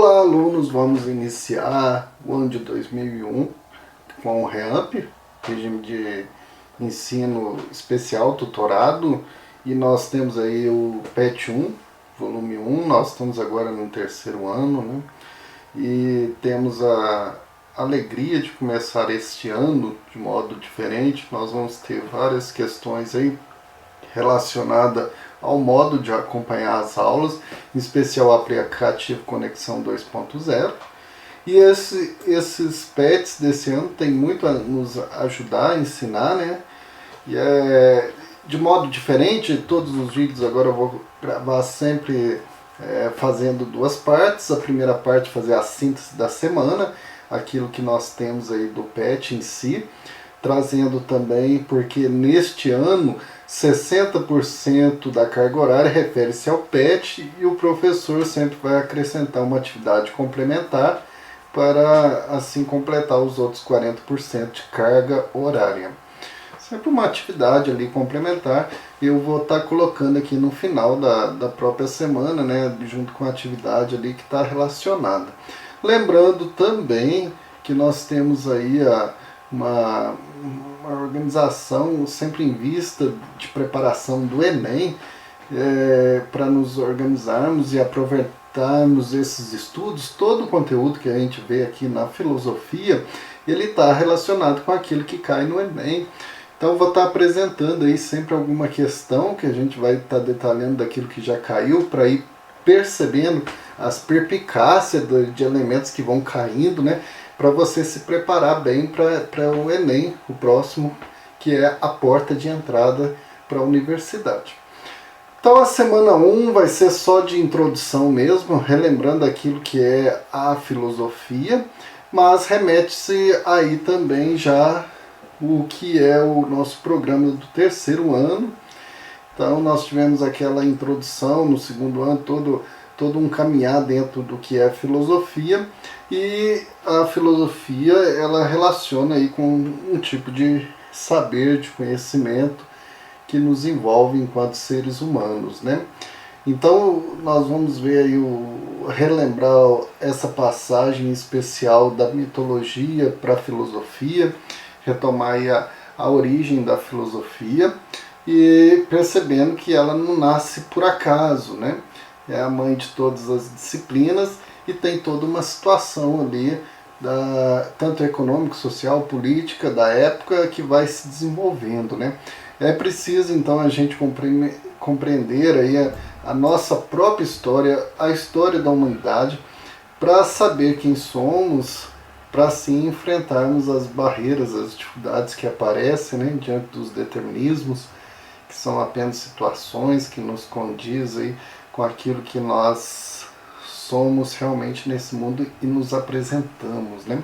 Olá, alunos! Vamos iniciar o ano de 2001 com o REAMP, regime de ensino especial tutorado, e nós temos aí o PET 1, volume 1, nós estamos agora no terceiro ano, né? E temos a alegria de começar este ano de modo diferente. Nós vamos ter várias questões aí relacionada ao modo de acompanhar as aulas, em especial o aplicativo Conexão 2.0. E esses PETs desse ano tem muito a nos ajudar a ensinar, né? E de modo diferente, todos os vídeos agora eu vou gravar sempre fazendo duas partes. A primeira parte fazer a síntese da semana, aquilo que nós temos aí do PET em si, trazendo também, porque neste ano 60% da carga horária refere-se ao PET e o professor sempre vai acrescentar uma atividade complementar para assim completar os outros 40% de carga horária. Sempre uma atividade ali complementar, eu vou estar colocando aqui no final da própria semana, né, junto com a atividade ali que está relacionada. Lembrando também que nós temos aí uma organização sempre em vista de preparação do Enem, para nos organizarmos e aproveitarmos esses estudos. Todo o conteúdo que a gente vê aqui na filosofia, ele está relacionado com aquilo que cai no Enem. Então vou estar apresentando aí sempre alguma questão que a gente vai estar detalhando daquilo que já caiu, para ir percebendo as perpicácias de elementos que vão caindo, né? Para você se preparar bem para o Enem, o próximo, que é a porta de entrada para a universidade. Então a semana 1 vai ser só de introdução mesmo, relembrando aquilo que é a filosofia, mas remete-se aí também já o que é o nosso programa do terceiro ano. Então nós tivemos aquela introdução no segundo ano, todo um caminhar dentro do que é filosofia, e a filosofia ela relaciona aí com um tipo de saber, de conhecimento que nos envolve enquanto seres humanos, né? Então nós vamos ver aí relembrar essa passagem especial da mitologia para a filosofia, retomar aí a origem da filosofia e percebendo que ela não nasce por acaso, né? É a mãe de todas as disciplinas e tem toda uma situação ali, tanto econômica, social, política, da época que vai se desenvolvendo, né? É preciso então a gente compreender aí a nossa própria história, a história da humanidade, para saber quem somos, para assim enfrentarmos as barreiras, as dificuldades que aparecem, né, diante dos determinismos, que são apenas situações que nos condizem com aquilo que nós somos realmente nesse mundo e nos apresentamos, né?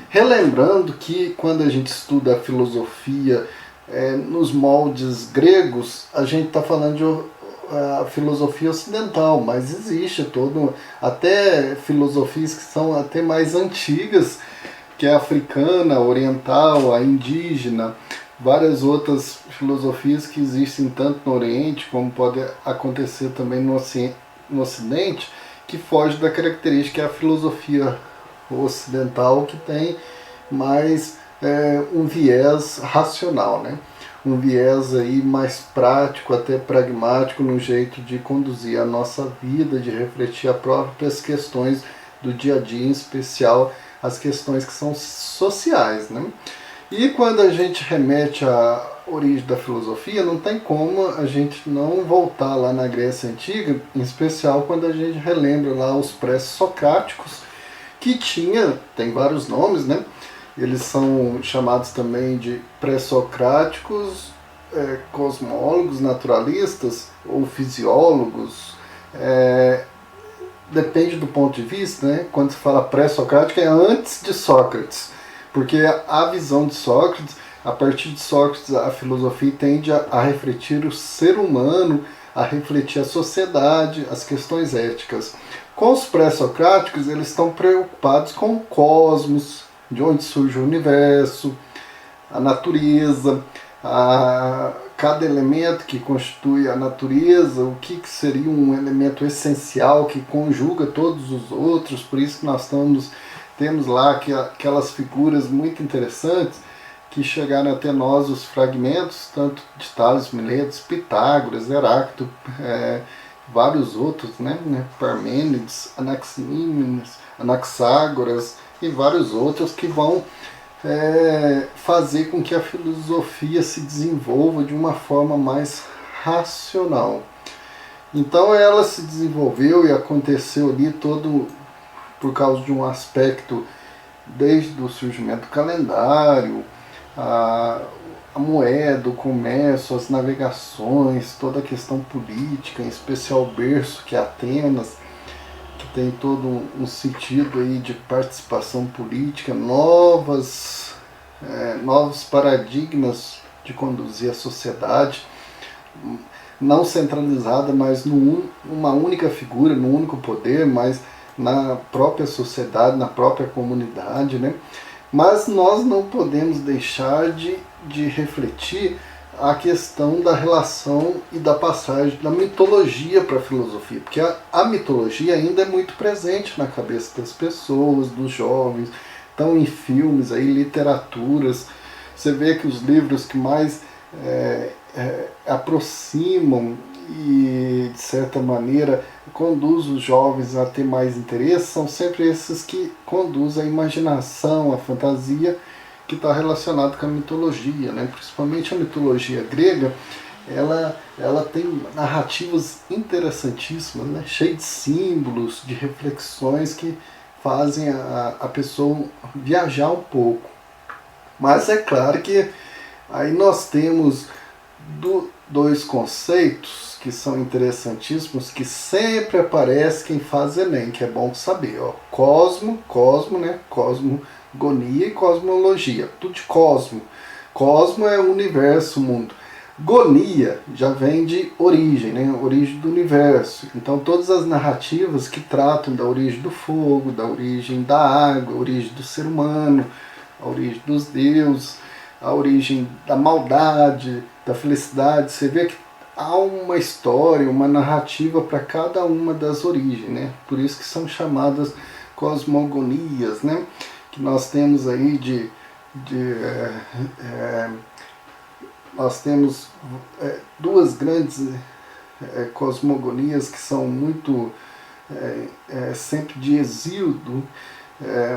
Relembrando que quando a gente estuda a filosofia nos moldes gregos, a gente está falando de a filosofia ocidental, mas existe até filosofias que são até mais antigas, que é a africana, a oriental, a indígena, várias outras filosofias que existem tanto no Oriente como pode acontecer também no Ocidente, que foge da característica que é a filosofia ocidental, que tem mais um viés racional, né? Um viés aí mais prático, até pragmático, no jeito de conduzir a nossa vida, de refletir as próprias questões do dia a dia, em especial as questões que são sociais, né? E quando a gente remete à origem da filosofia, não tem como a gente não voltar lá na Grécia Antiga, em especial quando a gente relembra lá os pré-socráticos, que tem vários nomes, né? Eles são chamados também de pré-socráticos, cosmólogos, naturalistas ou fisiólogos. Depende do ponto de vista, né? Quando se fala pré-socrático é antes de Sócrates, porque a visão de Sócrates, a partir de Sócrates, a filosofia tende a refletir o ser humano, a refletir a sociedade, as questões éticas. Com os pré-socráticos, eles estão preocupados com o cosmos, de onde surge o universo, a natureza, a cada elemento que constitui a natureza, o que seria um elemento essencial que conjuga todos os outros. Por isso que nós temos lá aquelas figuras muito interessantes que chegaram até nós, os fragmentos, tanto de Tales, Miletos, Pitágoras, Heráclito, vários outros, né? Parmênides, Anaxágoras e vários outros que vão fazer com que a filosofia se desenvolva de uma forma mais racional. Então ela se desenvolveu e aconteceu ali todo por causa de um aspecto desde o surgimento do calendário, a moeda, o comércio, as navegações, toda a questão política, em especial o berço que é Atenas, que tem todo um sentido aí de participação política, novos paradigmas de conduzir a sociedade, não centralizada, mas numa única figura, num único poder, mas na própria sociedade, na própria comunidade, né? Mas nós não podemos deixar de refletir a questão da relação e da passagem da mitologia para a filosofia, porque a mitologia ainda é muito presente na cabeça das pessoas, dos jovens, estão em filmes, aí, literaturas. Você vê que os livros que mais aproximam e, de certa maneira, conduzem os jovens a ter mais interesse são sempre esses que conduzem a imaginação, a fantasia, que está relacionado com a mitologia, né? Principalmente a mitologia grega, ela tem narrativas interessantíssimas, né? Cheio de símbolos, de reflexões que fazem a pessoa viajar um pouco. Mas é claro que aí nós temos dois conceitos que são interessantíssimos, que sempre aparece quem faz Enem, que é bom saber, ó. Cosmo, né? Cosmogonia e cosmologia, tudo de cosmo. Cosmo é o universo, o mundo. Gonia já vem de origem, né? Origem do universo. Então todas as narrativas que tratam da origem do fogo, da origem da água, a origem do ser humano, a origem dos deuses, a origem da maldade, da felicidade, você vê que há uma história, uma narrativa para cada uma das origens, né? Por isso que são chamadas cosmogonias, né? Que nós temos aí nós temos duas grandes cosmogonias que são muito sempre de Hesíodo,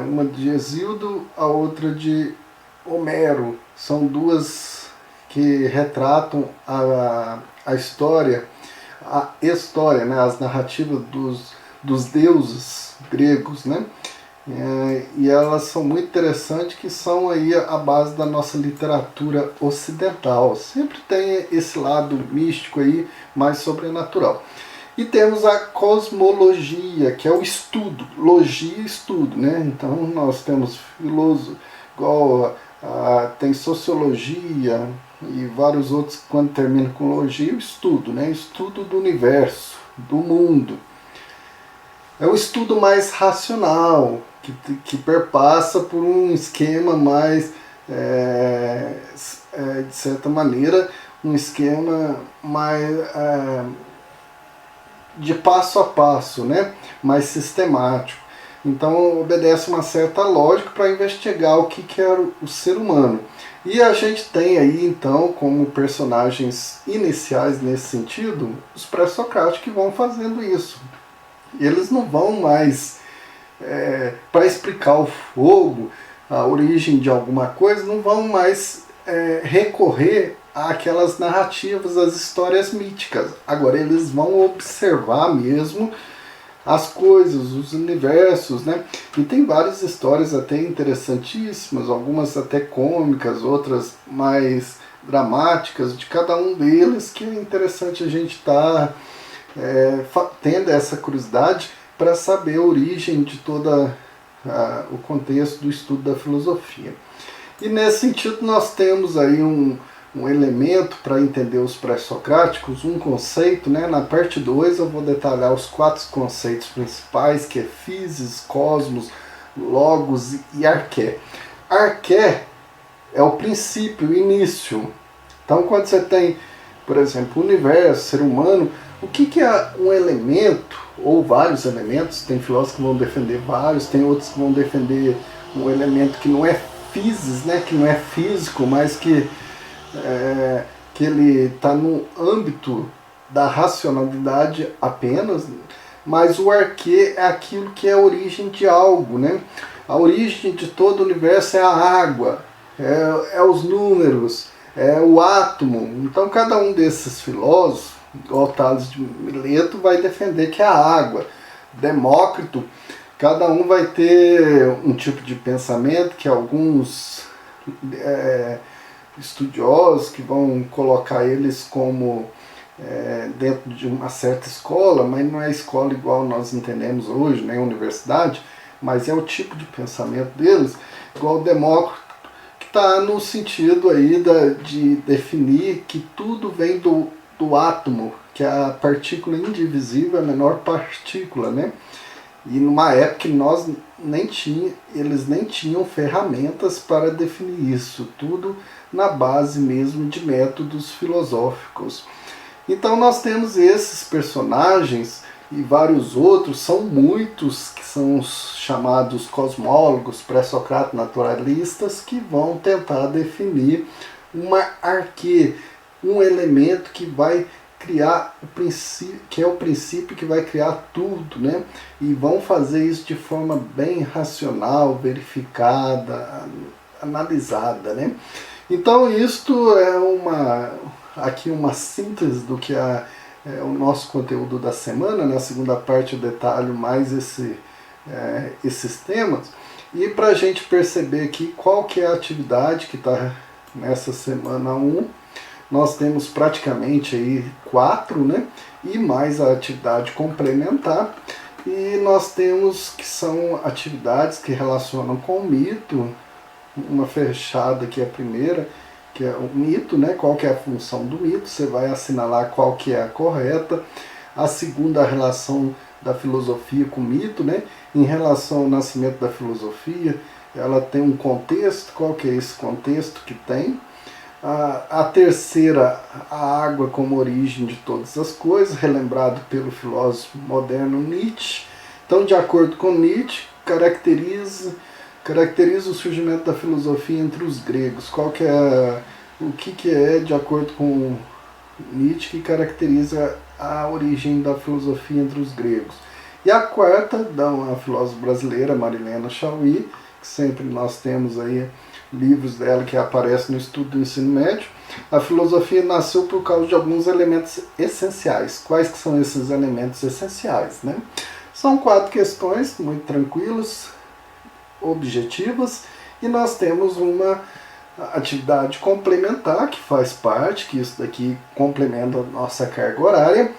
uma de Hesíodo, a outra de Homero. São duas que retratam a história, né, as narrativas dos deuses gregos, né? E elas são muito interessantes, que são aí a base da nossa literatura ocidental. Sempre tem esse lado místico aí, mais sobrenatural. E temos a cosmologia, que é o estudo, logia e estudo, né? Então nós temos filósofo, tem sociologia e vários outros, quando termina com logia, o estudo, né? Estudo do universo, do mundo. É um estudo mais racional, que perpassa por um esquema mais, de certa maneira, um esquema mais de passo a passo, né? Mais sistemático. Então obedece uma certa lógica para investigar o que é o ser humano. E a gente tem aí, então, como personagens iniciais nesse sentido, os pré-socráticos que vão fazendo isso. Eles não vão mais, para explicar o fogo, a origem de alguma coisa, não vão mais recorrer àquelas narrativas, às histórias míticas. Agora eles vão observar mesmo as coisas, os universos, né? E tem várias histórias até interessantíssimas, algumas até cômicas, outras mais dramáticas, de cada um deles, que é interessante a gente estar tendo essa curiosidade para saber a origem de todo o contexto do estudo da filosofia. E nesse sentido nós temos aí um elemento para entender os pré-socráticos, um conceito, né? Na parte 2 eu vou detalhar os 4 conceitos principais, que é physis, cosmos, logos e arché. Arché é o princípio, o início. Então quando você tem por exemplo, o universo, ser humano, o que é um elemento, ou vários elementos, tem filósofos que vão defender vários, tem outros que vão defender um elemento que não é physis, né, que não é físico, mas que ele está no âmbito da racionalidade apenas, mas o arquê é aquilo que é a origem de algo, né? A origem de todo o universo é a água, é os números, é o átomo. Então cada um desses filósofos, igual Tales de Mileto, vai defender que é a água. Demócrito, cada um vai ter um tipo de pensamento que alguns estudiosos que vão colocar eles como dentro de uma certa escola, mas não é escola igual nós entendemos hoje, nem universidade, mas é o tipo de pensamento deles, igual o Demócrito, que está no sentido aí de definir que tudo vem do átomo, que é a partícula indivisível, a menor partícula, né? E numa época que eles nem tinham ferramentas para definir isso, tudo na base mesmo de métodos filosóficos. Então nós temos esses personagens e vários outros, são muitos que são os chamados cosmólogos, pré-socráticos naturalistas, que vão tentar definir uma arquê, um elemento que vai criar o princípio, que é o princípio que vai criar tudo, né? E vão fazer isso de forma bem racional, verificada, analisada, né? Então isto é aqui uma síntese do que é o nosso conteúdo da semana. Na segunda parte eu detalho mais esses temas, e para a gente perceber aqui qual que é a atividade que está nessa semana 1, nós temos praticamente aí 4, né? E mais a atividade complementar. E nós temos que são atividades que relacionam com o mito, uma fechada que é a primeira, que é o mito, né? Qual que é a função do mito, você vai assinalar qual que é a correta. A segunda, a relação da filosofia com o mito, né? Em relação ao nascimento da filosofia, ela tem um contexto, qual que é esse contexto que tem? A terceira, a água como origem de todas as coisas, relembrado pelo filósofo moderno Nietzsche. Então, de acordo com Nietzsche, caracteriza o surgimento da filosofia entre os gregos. O que é, de acordo com Nietzsche, que caracteriza a origem da filosofia entre os gregos? E a quarta, da uma filósofa brasileira, Marilena Chauí, que sempre nós temos aí livros dela que aparecem no estudo do ensino médio. A filosofia nasceu por causa de alguns elementos essenciais. Quais que são esses elementos essenciais, né? São 4 questões muito tranquilas, objetivas, e nós temos uma atividade complementar que faz parte, que isso daqui complementa a nossa carga horária.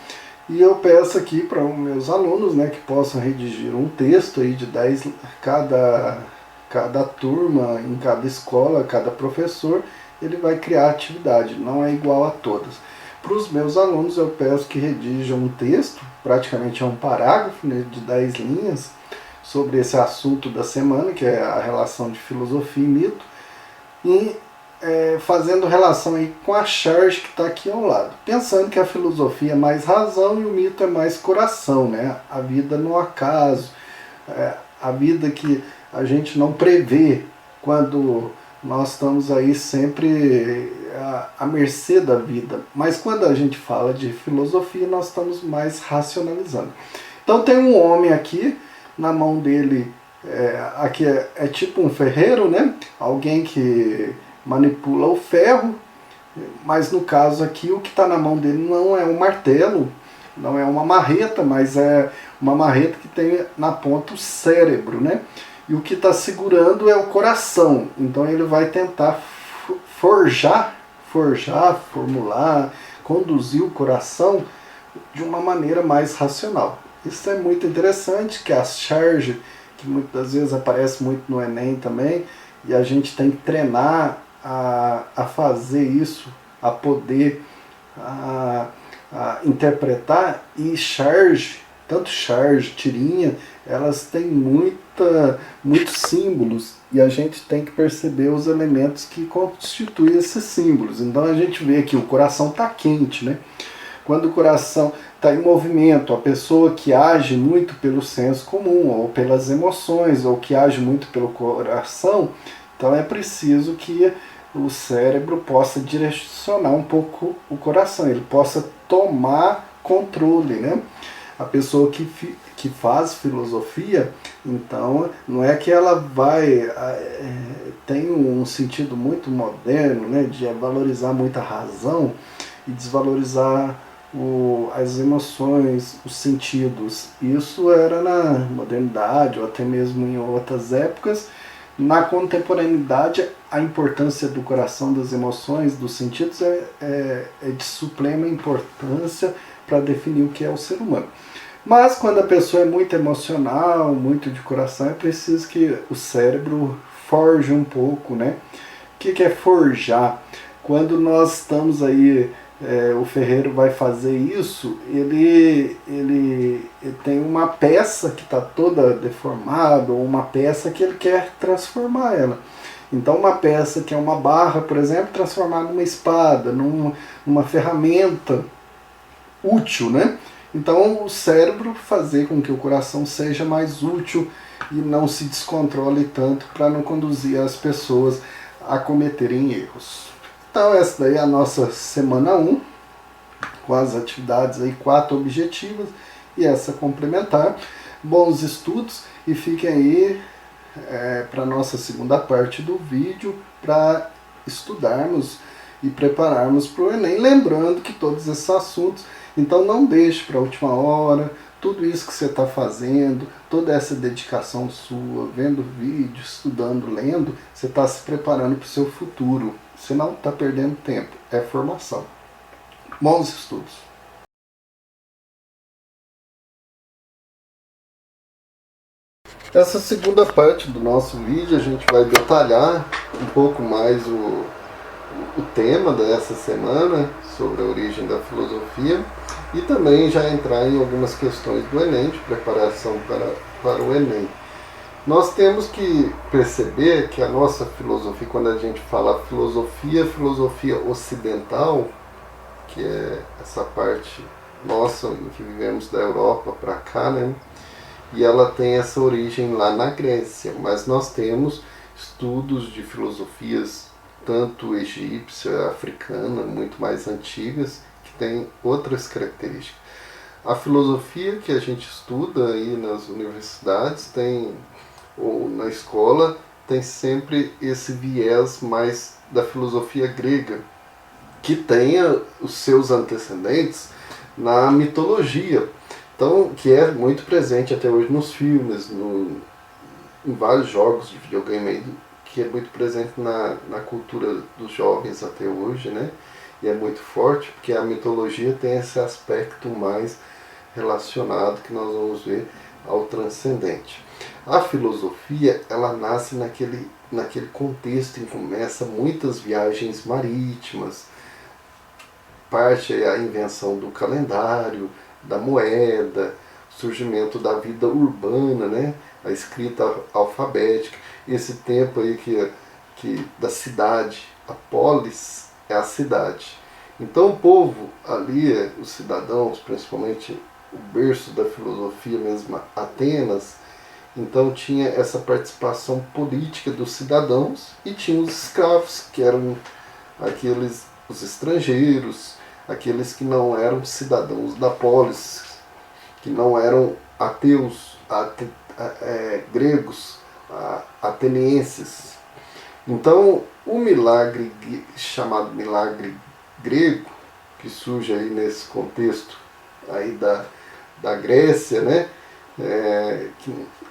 E eu peço aqui para os meus alunos, né, que possam redigir um texto aí de 10, cada turma, em cada escola, cada professor, ele vai criar atividade, não é igual a todas. Para os meus alunos eu peço que redigam um texto, praticamente é um parágrafo, né, de 10 linhas, sobre esse assunto da semana, que é a relação de filosofia e mito, e fazendo relação aí com a charge que está aqui ao lado. Pensando que a filosofia é mais razão e o mito é mais coração, né? A vida no acaso, a vida que a gente não prevê, quando nós estamos aí sempre à mercê da vida. Mas quando a gente fala de filosofia, nós estamos mais racionalizando. Então tem um homem aqui, na mão dele, aqui é tipo um ferreiro, né? Alguém que manipula o ferro, mas no caso aqui o que está na mão dele não é um martelo, não é uma marreta, mas é uma marreta que tem na ponta o cérebro, né? E o que está segurando é o coração. Então ele vai tentar formular, conduzir o coração de uma maneira mais racional. Isso é muito interessante, que a charge, que muitas vezes aparece muito no Enem também, e a gente tem que treinar a fazer isso, a poder interpretar, e charge tanto charge, tirinha, elas têm muitos símbolos e a gente tem que perceber os elementos que constituem esses símbolos. Então a gente vê que o coração está quente, né? Quando o coração está em movimento, a pessoa que age muito pelo senso comum, ou pelas emoções, ou que age muito pelo coração, então é preciso que o cérebro possa direcionar um pouco o coração, ele possa tomar controle, né? A pessoa que faz filosofia, então, não é que ela vai... tem um sentido muito moderno, né, de valorizar muita razão e desvalorizar as emoções, os sentidos. Isso era na modernidade, ou até mesmo em outras épocas. Na contemporaneidade, a importância do coração, das emoções, dos sentidos é de suprema importância para definir o que é o ser humano. Mas quando a pessoa é muito emocional, muito de coração, é preciso que o cérebro forje um pouco, né? O que é forjar? Quando nós estamos aí, o ferreiro vai fazer isso, ele tem uma peça que está toda deformada, ou uma peça que ele quer transformar ela. Então uma peça que é uma barra, por exemplo, transformar numa espada, numa ferramenta útil, né? Então o cérebro fazer com que o coração seja mais útil e não se descontrole tanto para não conduzir as pessoas a cometerem erros. Então essa daí é a nossa semana 1, com as atividades aí 4 objetivas e essa complementar. Bons estudos e fiquem aí para a nossa segunda parte do vídeo para estudarmos e prepararmos para o Enem. Lembrando que todos esses assuntos, então não deixe para a última hora, tudo isso que você está fazendo, toda essa dedicação sua, vendo vídeo, estudando, lendo, você está se preparando para o seu futuro. Você não está perdendo tempo, é formação. Bons estudos! Essa segunda parte do nosso vídeo a gente vai detalhar um pouco mais o tema dessa semana sobre a origem da filosofia e também já entrar em algumas questões do Enem, de preparação para o Enem. Nós temos que perceber que a nossa filosofia, quando a gente fala filosofia ocidental, que é essa parte nossa em que vivemos da Europa para cá, né? E ela tem essa origem lá na Grécia, mas nós temos estudos de filosofias tanto egípcia, africana, muito mais antigas, que têm outras características. A filosofia que a gente estuda aí nas universidades ou na escola, tem sempre esse viés mais da filosofia grega, que tenha os seus antecedentes na mitologia, então, que é muito presente até hoje nos filmes, em vários jogos de videogame, que é muito presente na cultura dos jovens até hoje, né? E é muito forte, porque a mitologia tem esse aspecto mais relacionado que nós vamos ver ao transcendente. A filosofia, ela nasce naquele contexto em que começa muitas viagens marítimas, parte é a invenção do calendário, da moeda, surgimento da vida urbana, né? A escrita alfabética, esse tempo aí que da cidade, a polis é a cidade. Então o povo ali, os cidadãos, principalmente o berço da filosofia mesmo, Atenas, então tinha essa participação política dos cidadãos e tinha os escravos, que eram os estrangeiros, aqueles que não eram cidadãos da polis, que não eram ateus, gregos, atenienses. Então, o milagre chamado milagre grego, que surge aí nesse contexto aí da Grécia, né?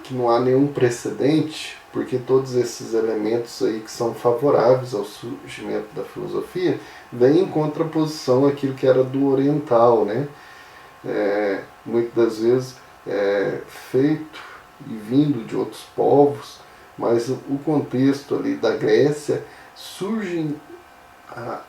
Que não há nenhum precedente, porque todos esses elementos aí que são favoráveis ao surgimento da filosofia vêm em contraposição àquilo que era do oriental, né? Muitas das vezes feito e vindo de outros povos, mas o contexto ali da Grécia surge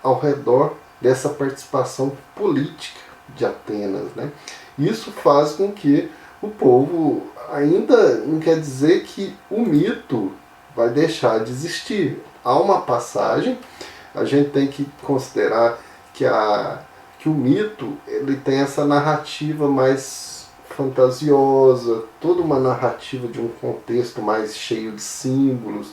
ao redor dessa participação política de Atenas, né? Isso faz com que o povo ainda não quer dizer que o mito vai deixar de existir. Há uma passagem, a gente tem que considerar que o mito ele tem essa narrativa mais fantasiosa, toda uma narrativa de um contexto mais cheio de símbolos,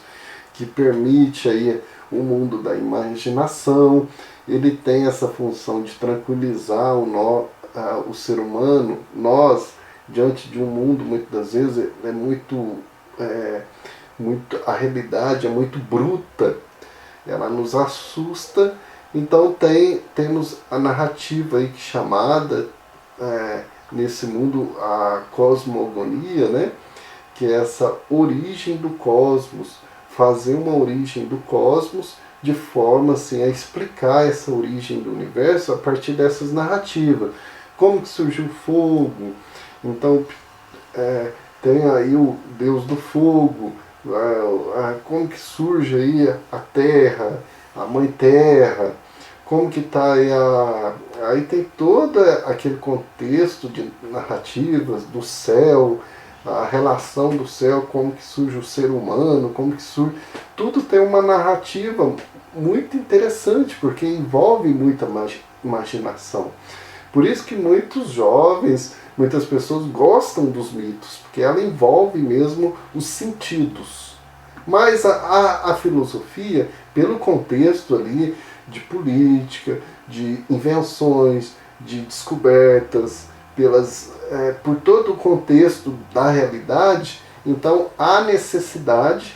que permite aí o mundo da imaginação. Ele tem essa função de tranquilizar o ser humano. Nós, diante de um mundo, muitas das vezes, a realidade é muito bruta, ela nos assusta. Então temos a narrativa aí chamada, nesse mundo, a cosmogonia, né? Que é essa origem do cosmos, fazer uma origem do cosmos de forma assim, a explicar essa origem do universo a partir dessas narrativas. Como que surgiu o fogo? Então tem aí o Deus do fogo, como que surge aí a terra, a mãe terra, como que está aí aí tem todo aquele contexto de narrativas do céu, a relação do céu, como que surge o ser humano, como que surge... Tudo tem uma narrativa muito interessante, porque envolve muita imaginação. Por isso que muitos jovens, muitas pessoas gostam dos mitos, porque ela envolve mesmo os sentidos. Mas a filosofia, pelo contexto ali de política, de invenções, de descobertas, por todo o contexto da realidade, então há necessidade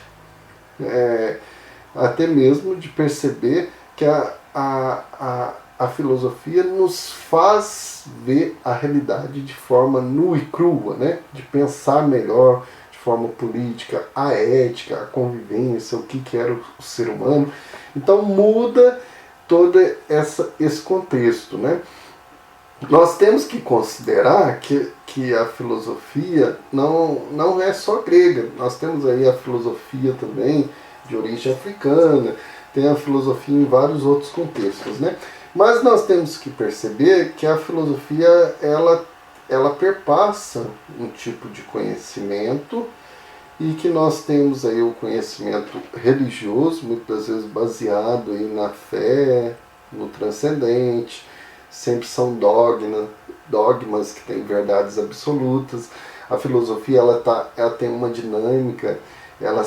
até mesmo de perceber que a filosofia nos faz ver a realidade de forma nua e crua, né? De pensar melhor, de forma política, a ética, a convivência, o que era o ser humano. Então muda todo esse contexto, né? Nós temos que considerar que a filosofia não é só grega. Nós temos aí a filosofia também de origem africana, tem a filosofia em vários outros contextos, né? Mas nós temos que perceber que a filosofia ela perpassa um tipo de conhecimento, e que nós temos aí o conhecimento religioso, muitas vezes baseado aí na fé, no transcendente. Sempre são dogmas que têm verdades absolutas. A filosofia ela tem uma dinâmica, ela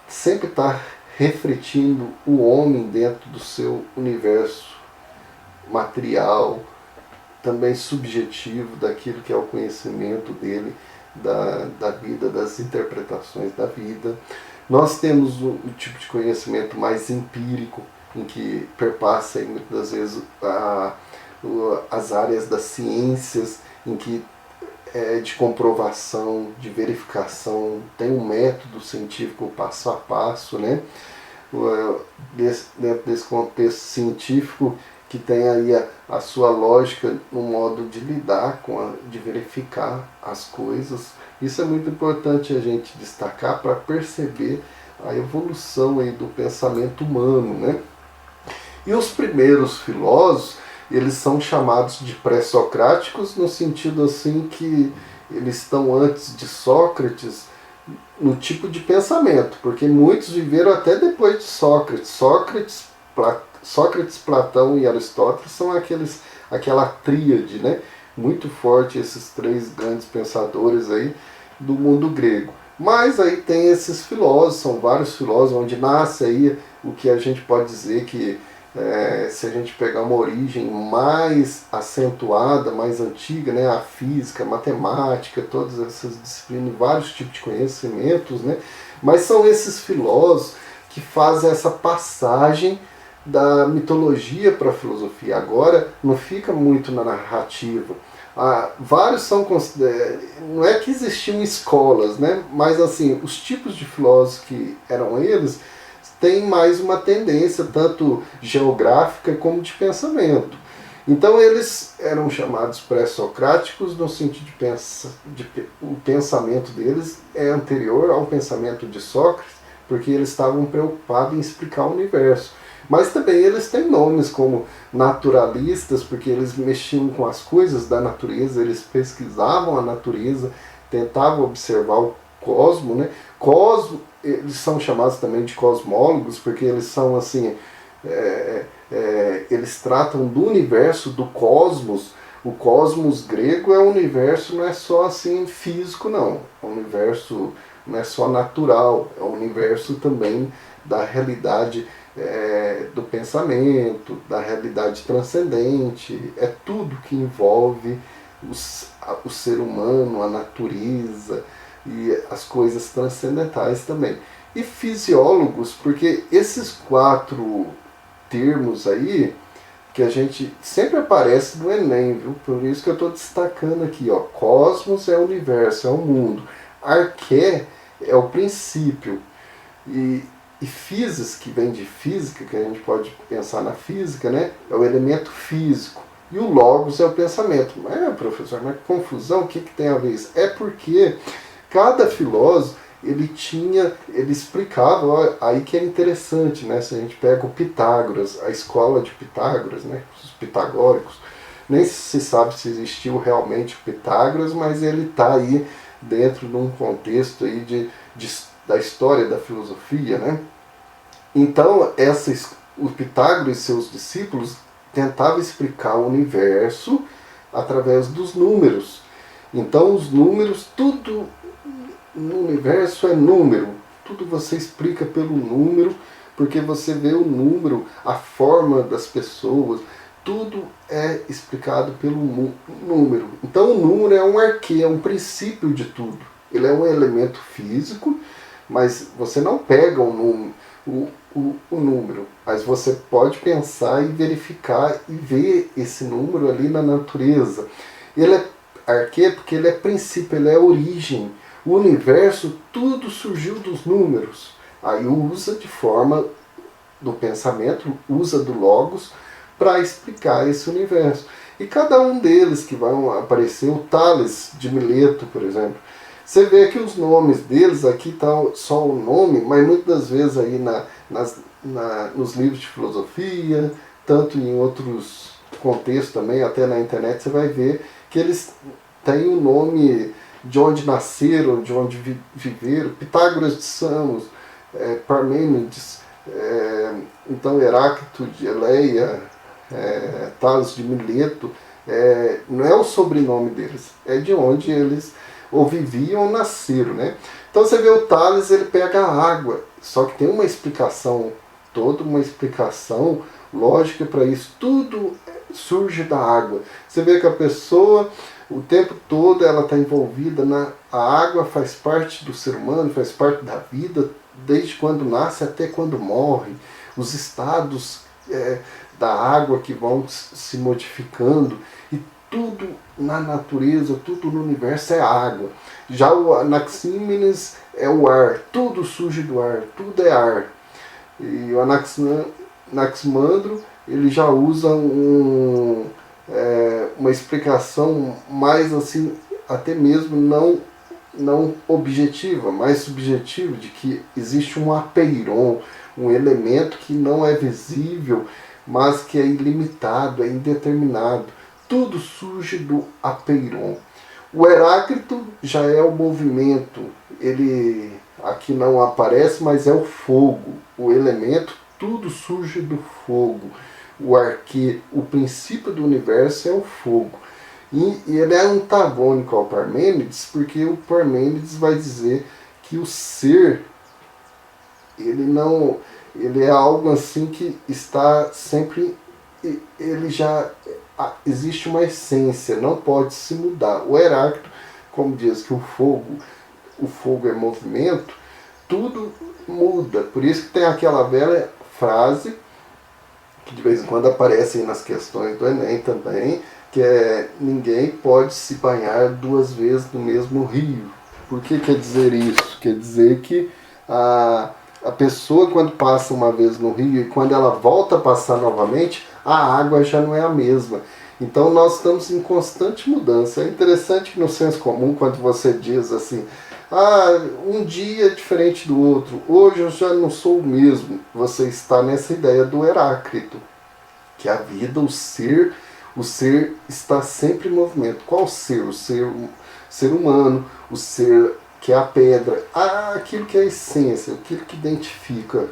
sempre está refletindo o homem dentro do seu universo material, também subjetivo, daquilo que é o conhecimento dele, da vida, das interpretações da vida. Nós temos o tipo de conhecimento mais empírico, em que perpassa aí, muitas das vezes as áreas das ciências, em que de comprovação, de verificação, tem um método científico passo a passo, né? Dentro desse contexto científico, que tem aí a sua lógica no modo de lidar de verificar as coisas. Isso é muito importante a gente destacar para perceber a evolução aí do pensamento humano, né? E os primeiros filósofos, eles são chamados de pré-socráticos, no sentido assim que eles estão antes de Sócrates no tipo de pensamento, porque muitos viveram até depois de Sócrates. Sócrates, Platão e Aristóteles são aquela tríade, né? Muito forte, esses três grandes pensadores aí do mundo grego. Mas aí tem esses filósofos, são vários filósofos, onde nasce aí o que a gente pode dizer que, se a gente pegar uma origem mais acentuada, mais antiga, né? A física, a matemática, todas essas disciplinas, vários tipos de conhecimentos, né? Mas são esses filósofos que fazem essa passagem da mitologia para a filosofia. Agora não fica muito na narrativa. Vários são considerados, não é que existiam escolas, né? Mas assim, os tipos de filósofos que eram eles têm mais uma tendência tanto geográfica como de pensamento. Então eles eram chamados pré-socráticos no sentido o pensamento deles é anterior ao pensamento de Sócrates, porque eles estavam preocupados em explicar o universo. Mas também eles têm nomes como naturalistas, porque eles mexiam com as coisas da natureza, eles pesquisavam a natureza, tentavam observar o cosmo, né? Eles são chamados também de cosmólogos, porque eles são assim, eles tratam do universo, do cosmos. O cosmos grego é um universo, não é só assim físico, não. É um universo não é só natural, é um universo também da realidade do pensamento, da realidade transcendente. É tudo que envolve o ser humano, a natureza e as coisas transcendentais também. E fisiólogos, porque esses 4 termos aí, que a gente sempre aparece no Enem, viu? Por isso que eu estou destacando aqui, ó. Cosmos é o universo, é o mundo. Arqué é o princípio. E physis, que vem de física, que a gente pode pensar na física, né? É o elemento físico. E o logos é o pensamento. Professor, mas que confusão, o que tem a ver isso? É porque cada filósofo ele explicava, ó, aí que é interessante, né? Se a gente pega o Pitágoras, a escola de Pitágoras, né? Os pitagóricos, nem se sabe se existiu realmente o Pitágoras, mas ele está aí dentro de um contexto aí da história da filosofia, né? Então, o Pitágoras e seus discípulos tentavam explicar o universo através dos números. Então, os números, tudo no universo é número. Tudo você explica pelo número, porque você vê o número, a forma das pessoas, tudo é explicado pelo número. Então, o número é um arquê, é um princípio de tudo. Ele é um elemento físico, mas você não pega o número, mas você pode pensar e verificar e ver esse número ali na natureza. Ele é arquê porque ele é princípio, ele é origem. O universo, tudo surgiu dos números. Aí usa de forma do pensamento, usa do logos para explicar esse universo. E cada um deles que vão aparecer, o Tales de Mileto, por exemplo, você vê que os nomes deles, aqui está só o nome, mas muitas das vezes aí nos livros de filosofia, tanto em outros contextos também, até na internet, você vai ver que eles têm o nome de onde nasceram, de onde viveram. Pitágoras de Samos, Parmênides, então Heráclito de Eleia, Tales de Mileto, não é o sobrenome deles, é de onde eles ou viviam ou nasceram, né? Então você vê o Tales, ele pega a água, só que tem uma explicação, toda uma explicação lógica para isso. Tudo surge da água. Você vê que a pessoa, o tempo todo, ela está envolvida a água faz parte do ser humano, faz parte da vida, desde quando nasce até quando morre. Os estados da água que vão se modificando, e tudo na natureza, tudo no universo é água. Já o Anaxímenes é o ar, tudo surge do ar, tudo é ar. E o Anaximandro, ele já usa uma explicação mais assim, até mesmo não objetiva, mais subjetiva, de que existe um apeiron, um elemento que não é visível, mas que é ilimitado, é indeterminado. Tudo surge do apeiron. O Heráclito já é o movimento, ele aqui não aparece, mas é o fogo, o elemento, tudo surge do fogo. O arquê, o princípio do universo é o fogo. E ele é antagônico ao Parmênides, porque o Parmênides vai dizer que o ser, ele é algo assim que está sempre, ele já existe uma essência, não pode se mudar. O Heráclito, como diz que o fogo é movimento, tudo muda. Por isso que tem aquela velha frase, que de vez em quando aparece aí nas questões do Enem também, que é: ninguém pode se banhar 2 vezes no mesmo rio. Por que quer dizer isso? Quer dizer que a pessoa, quando passa uma vez no rio e quando ela volta a passar novamente, a água já não é a mesma. Então nós estamos em constante mudança. É interessante que no senso comum, quando você diz assim: um dia é diferente do outro, hoje eu já não sou o mesmo, você está nessa ideia do Heráclito, que a vida, o ser, O ser está sempre em movimento. Qual ser? O ser humano, o ser que é a pedra, aquilo que é a essência, aquilo que identifica.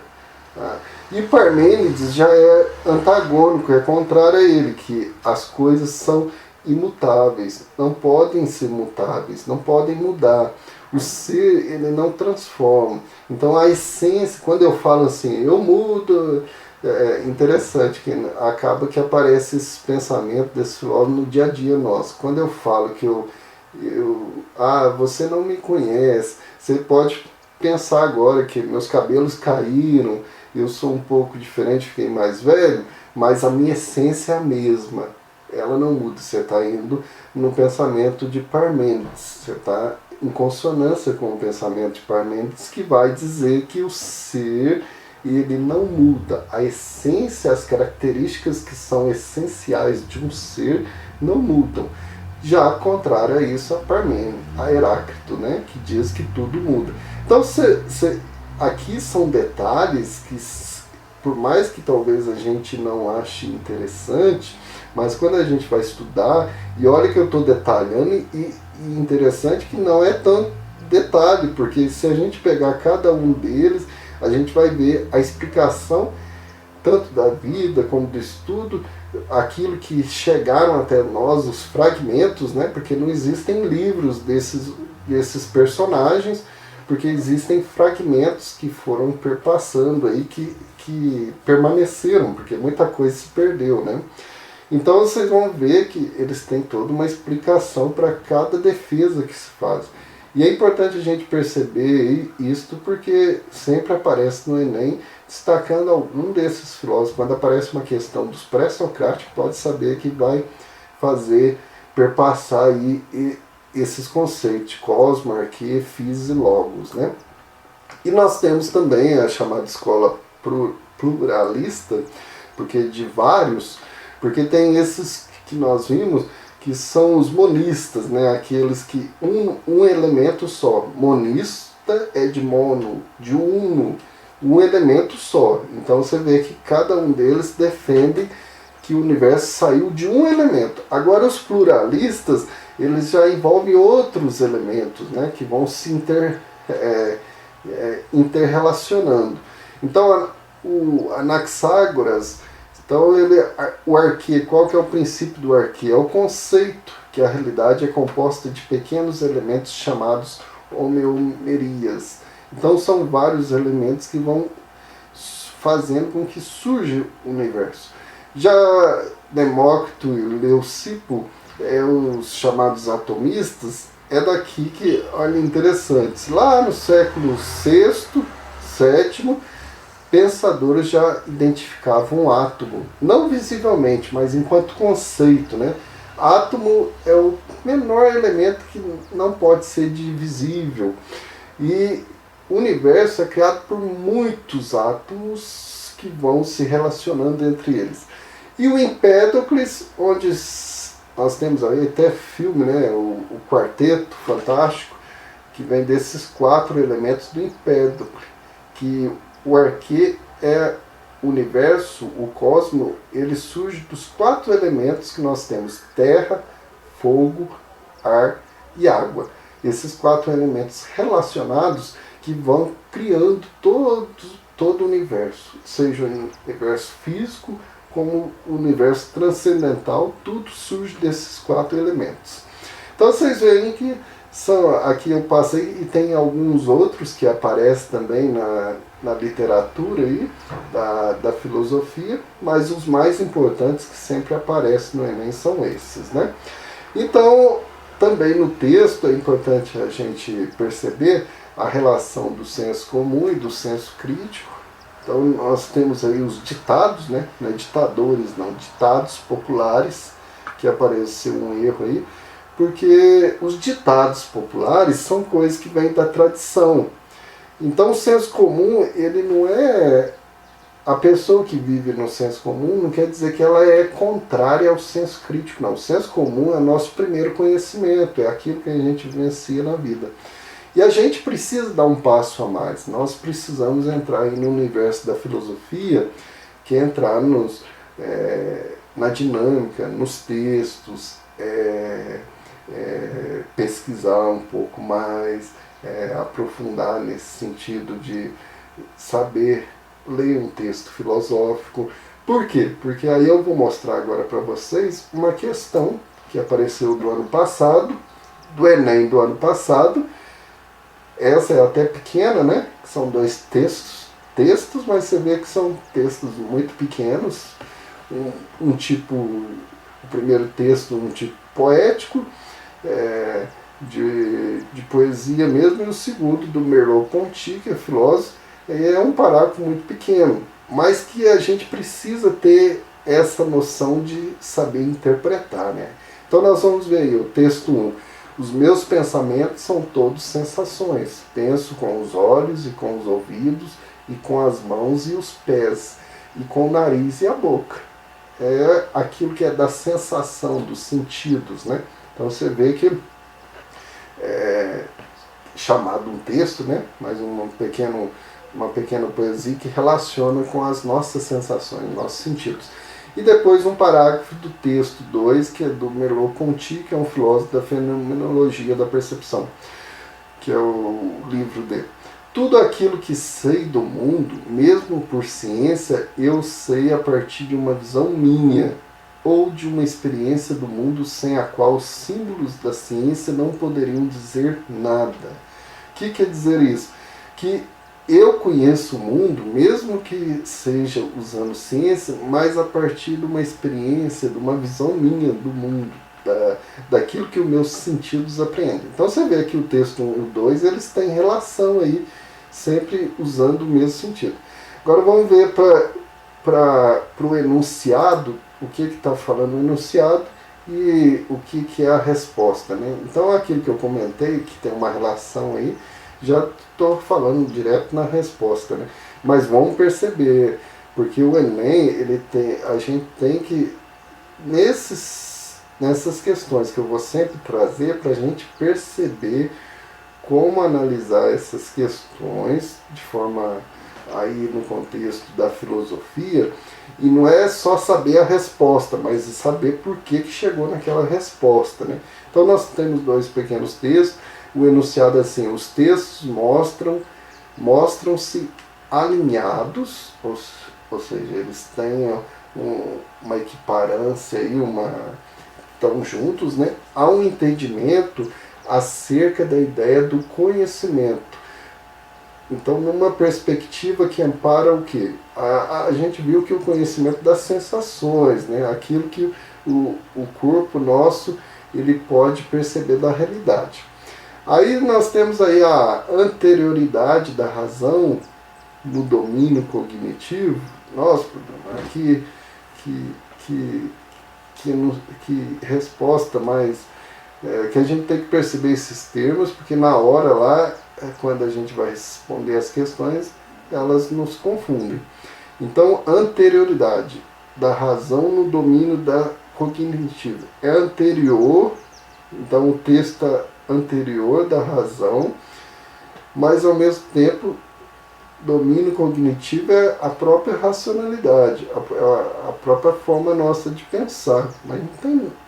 E Parmênides já é antagônico, é contrário a ele, que as coisas são imutáveis, não podem ser mutáveis, não podem mudar. O ser, ele não transforma. Então a essência, quando eu falo assim, eu mudo, é interessante que acaba que aparece esse pensamento desse filósofo no dia a dia nosso. Quando eu falo que você não me conhece, você pode pensar agora que meus cabelos caíram, eu sou um pouco diferente, fiquei mais velho, mas a minha essência é a mesma. Ela não muda. Você está indo no pensamento de Parmênides. Você está em consonância com o pensamento de Parmênides, que vai dizer que o ser, ele não muda. A essência, as características que são essenciais de um ser não mudam. Já contrário a isso, a Parmênides, a Heráclito, né, que diz que tudo muda. Então, aqui são detalhes que, por mais que talvez a gente não ache interessante, mas quando a gente vai estudar, e olha que eu estou detalhando, e interessante que não é tanto detalhe, porque se a gente pegar cada um deles, a gente vai ver a explicação tanto da vida como do estudo, aquilo que chegaram até nós, os fragmentos, né? Porque não existem livros desses personagens, porque existem fragmentos que foram perpassando aí, que permaneceram, porque muita coisa se perdeu, né? Então vocês vão ver que eles têm toda uma explicação para cada defesa que se faz. E é importante a gente perceber isto, porque sempre aparece no Enem, destacando algum desses filósofos. Quando aparece uma questão dos pré-socráticos, pode saber que vai fazer perpassar aí esses conceitos, cosmo, arquê, phys e logos, né? E nós temos também a chamada escola pluralista, porque de vários, porque tem esses que nós vimos, que são os monistas, né? Aqueles que um elemento só. Monista é de mono, de uno, um elemento só. Então você vê que cada um deles defende que o universo saiu de um elemento. Agora os pluralistas, eles já envolvem outros elementos, né? Que vão se interrelacionando. Então o Anaxágoras, então o arquê, qual que é o princípio do arquê? É o conceito que a realidade é composta de pequenos elementos chamados homeomerias. Então são vários elementos que vão fazendo com que surja o universo. Já Demócrito e Leucipo, os chamados atomistas, é daqui que, olha, interessantes. Lá no século VI, VII, pensadores já identificavam o átomo, não visivelmente, mas enquanto conceito, né? Átomo é o menor elemento que não pode ser divisível. E o universo é criado por muitos átomos que vão se relacionando entre eles. E o Empédocles, onde nós temos aí até filme, né? O Quarteto Fantástico, que vem desses 4 elementos do Empédocles, que o arquê é o universo, o cosmo, ele surge dos 4 elementos que nós temos: terra, fogo, ar e água. Esses 4 elementos relacionados que vão criando todo o universo, seja o universo físico como o universo transcendental, tudo surge desses 4 elementos. Então vocês veem que aqui eu passei, e tem alguns outros que aparecem também na literatura aí, da filosofia, mas os mais importantes que sempre aparecem no Enem são esses, né? Então, também no texto é importante a gente perceber a relação do senso comum e do senso crítico. Então nós temos aí os ditados, né? Não é ditadores, não, ditados populares, que apareceu um erro aí, porque os ditados populares são coisas que vêm da tradição. Então o senso comum, ele não é... A pessoa que vive no senso comum não quer dizer que ela é contrária ao senso crítico, não. O senso comum é nosso primeiro conhecimento, é aquilo que a gente vivencia na vida. E a gente precisa dar um passo a mais. Nós precisamos entrar aí no universo da filosofia, que é entrar na dinâmica, nos textos, pesquisar um pouco mais, aprofundar nesse sentido de saber ler um texto filosófico. Por quê? Porque aí eu vou mostrar agora para vocês uma questão que apareceu do ano passado, do Enem do ano passado. Essa é até pequena, né? São 2 textos, mas você vê que são textos muito pequenos. Um tipo, o primeiro texto, um tipo poético, de poesia mesmo, e o segundo, do Merleau-Ponty, que é filósofo, é um parágrafo muito pequeno, mas que a gente precisa ter essa noção de saber interpretar, né? Então nós vamos ver aí o texto 1. Os meus pensamentos são todos sensações. Penso com os olhos e com os ouvidos, e com as mãos e os pés, e com o nariz e a boca. É aquilo que é da sensação, dos sentidos, né? Então você vê que chamado um texto, né? Mas uma pequena poesia que relaciona com as nossas sensações, nossos sentidos. E depois um parágrafo do texto 2, que é do Merleau-Ponty, que é um filósofo da fenomenologia da percepção, que é o livro dele. Tudo aquilo que sei do mundo, mesmo por ciência, eu sei a partir de uma visão minha, ou de uma experiência do mundo sem a qual os símbolos da ciência não poderiam dizer nada. O que quer dizer isso? Que eu conheço o mundo, mesmo que seja usando ciência, mas a partir de uma experiência, de uma visão minha do mundo, daquilo que os meus sentidos apreendem. Então você vê que o texto 1 e o 2, eles têm relação aí, sempre usando o mesmo sentido. Agora vamos ver para o enunciado, o que está falando o enunciado e o que é a resposta, né? Então aquilo que eu comentei, que tem uma relação aí, já estou falando direto na resposta, né? Mas vamos perceber, porque o Enem, a gente tem que, nessas questões que eu vou sempre trazer, para a gente perceber como analisar essas questões de forma aí no contexto da filosofia, e não é só saber a resposta, mas saber por que chegou naquela resposta, né? Então nós temos 2 pequenos textos. O enunciado é assim: os textos mostram-se alinhados, ou seja, eles têm uma equiparância aí, estão juntos, né? Há um entendimento acerca da ideia do conhecimento. Então, numa perspectiva que ampara o quê? A gente viu que o conhecimento das sensações, né? Aquilo que o corpo nosso ele pode perceber da realidade. Aí nós temos aí a anterioridade da razão no domínio cognitivo. Nossa, que resposta mais... que a gente tem que perceber esses termos, porque na hora lá, quando a gente vai responder as questões, elas nos confundem. Então, anterioridade da razão no domínio da cognitivo. É anterior, então o texto está anterior da razão, mas ao mesmo tempo domínio cognitivo é a própria racionalidade, a própria forma nossa de pensar. Mas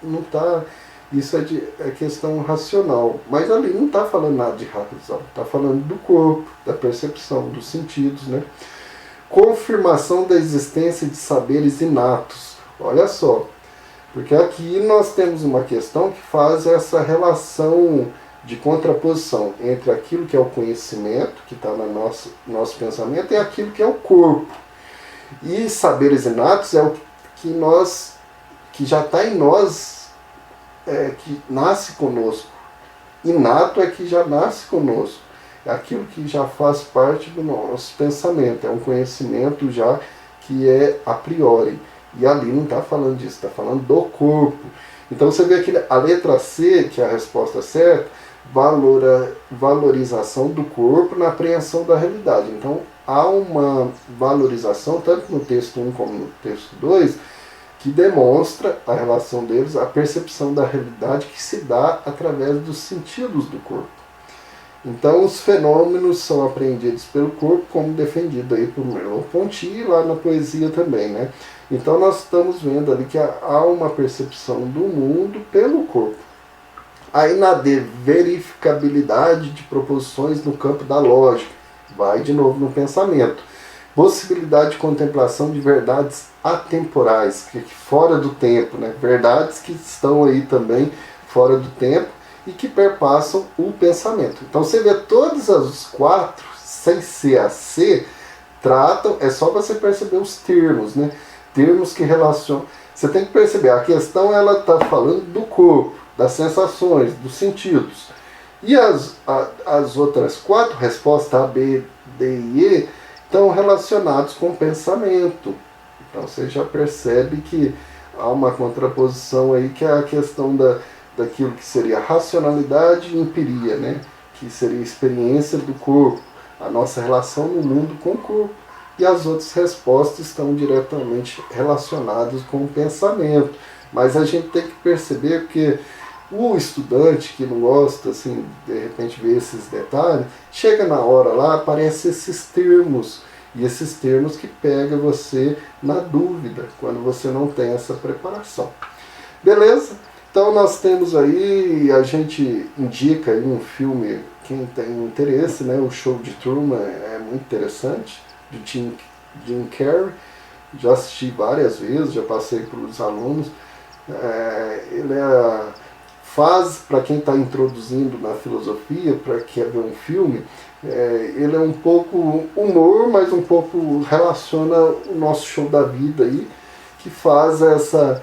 não está, isso é questão racional. Mas ali não está falando nada de razão, está falando do corpo, da percepção, dos sentidos, né? Confirmação da existência de saberes inatos. Olha só, porque aqui nós temos uma questão que faz essa relação de contraposição entre aquilo que é o conhecimento, que está no nosso pensamento, e aquilo que é o corpo. E saberes inatos é o que já está em nós, que nasce conosco. Inato é que já nasce conosco. É aquilo que já faz parte do nosso pensamento. É um conhecimento já que é a priori. E ali não está falando disso, está falando do corpo. Então você vê aqui a letra C, que é a resposta certa, valorização do corpo na apreensão da realidade. Então há uma valorização, tanto no texto 1 como no texto 2, que demonstra a relação deles, a percepção da realidade que se dá através dos sentidos do corpo. Então os fenômenos são apreendidos pelo corpo, como defendido aí por Merleau-Ponty e lá na poesia também, né? Então nós estamos vendo ali que há uma percepção do mundo pelo corpo. Aí na verificabilidade de proposições no campo da lógica, vai de novo no pensamento. Possibilidade de contemplação de verdades atemporais, que fora do tempo, né? Verdades que estão aí também fora do tempo e que perpassam o pensamento. Então você vê todas as quatro, sem ser a C, tratam, é só você perceber os termos, né? Termos que relacionam. Você tem que perceber, a questão ela está falando do corpo, das sensações, dos sentidos. E as outras quatro respostas, A, B, D e E, estão relacionados com o pensamento. Então você já percebe que há uma contraposição aí, que é a questão daquilo que seria racionalidade e empiria, né? Que seria a experiência do corpo, a nossa relação no mundo com o corpo. E as outras respostas estão diretamente relacionadas com o pensamento. Mas a gente tem que perceber que o estudante que não gosta, assim, de repente ver esses detalhes, chega na hora lá, aparecem esses termos, e esses termos que pegam você na dúvida, quando você não tem essa preparação. Beleza? Então nós temos aí, a gente indica aí um filme, quem tem interesse, né? O Show de Truman é muito interessante, do Jim Carrey. Já assisti várias vezes, já passei para os alunos. Ele faz, para quem está introduzindo na filosofia, para quem quer ver um filme, ele é um pouco humor, mas um pouco relaciona o nosso show da vida aí, que faz essa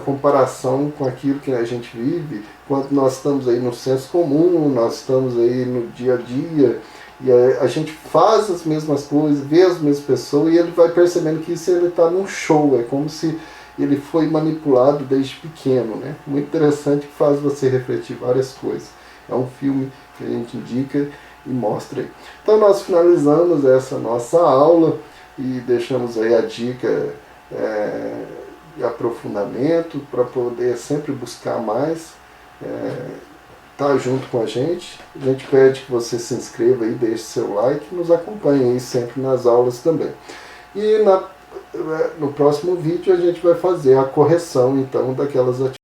comparação com aquilo que a gente vive, quando nós estamos aí no senso comum, nós estamos aí no dia a dia, e a gente faz as mesmas coisas, vê as mesmas pessoas, e ele vai percebendo que isso ele está num show, é como se ele foi manipulado desde pequeno, né? Muito interessante, que faz você refletir várias coisas. É um filme que a gente indica e mostra aí. Então nós finalizamos essa nossa aula e deixamos aí a dica de aprofundamento para poder sempre buscar mais, tá junto com a gente. A gente pede que você se inscreva aí, deixe seu like e nos acompanhe aí sempre nas aulas também. E no próximo vídeo a gente vai fazer a correção então daquelas atividades.